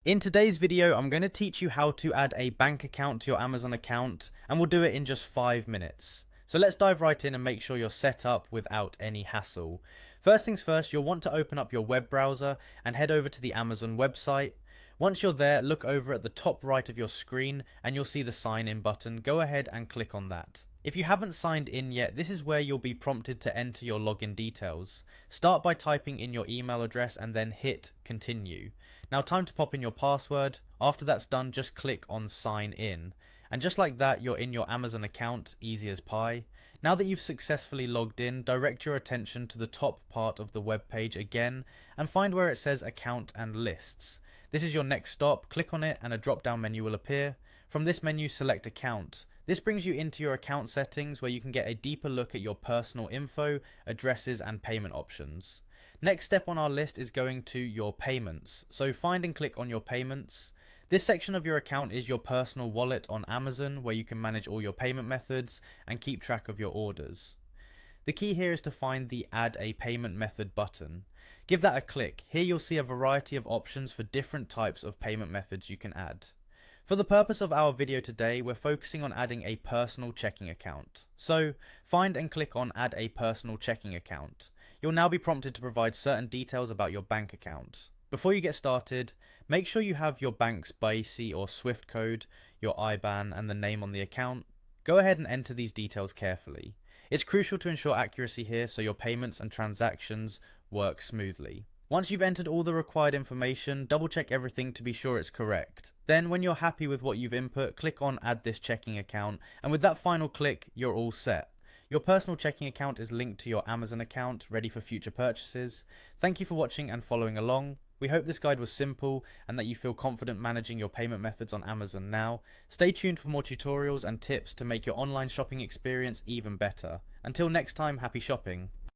In today's video, I'm going to teach you how to add a bank account to your Amazon account, and we'll do it in just 5 minutes. So let's dive right in and make sure you're set up without any hassle. First things first, you'll want to open up your web browser and head over to the Amazon website. Once you're there, look over at the top right of your screen and you'll see the sign in button. Go ahead and click on that. If you haven't signed in yet, this is where you'll be prompted to enter your login details. Start by typing in your email address and then hit continue. Now time to pop in your password. After that's done, just click on sign in. And just like that, you're in your Amazon account, easy as pie. Now that you've successfully logged in, direct your attention to the top part of the web page again and find where it says account and lists. This is your next stop. Click on it and a drop down menu will appear. From this menu, select account. This brings you into your account settings where you can get a deeper look at your personal info, addresses and payment options. Next step on our list is going to your payments. So find and click on your payments. This section of your account is your personal wallet on Amazon where you can manage all your payment methods and keep track of your orders. The key here is to find the Add a Payment Method button. Give that a click. Here you'll see a variety of options for different types of payment methods you can add. For the purpose of our video today, we're focusing on adding a personal checking account. So, find and click on Add a Personal Checking Account. You'll now be prompted to provide certain details about your bank account. Before you get started, make sure you have your bank's BASI or SWIFT code, your IBAN and the name on the account. Go ahead and enter these details carefully. It's crucial to ensure accuracy here so your payments and transactions work smoothly. Once you've entered all the required information, double check everything to be sure it's correct. Then when you're happy with what you've input, click on Add this checking account, and with that final click, you're all set. Your personal checking account is linked to your Amazon account, ready for future purchases. Thank you for watching and following along. We hope this guide was simple and that you feel confident managing your payment methods on Amazon now. Stay tuned for more tutorials and tips to make your online shopping experience even better. Until next time, happy shopping.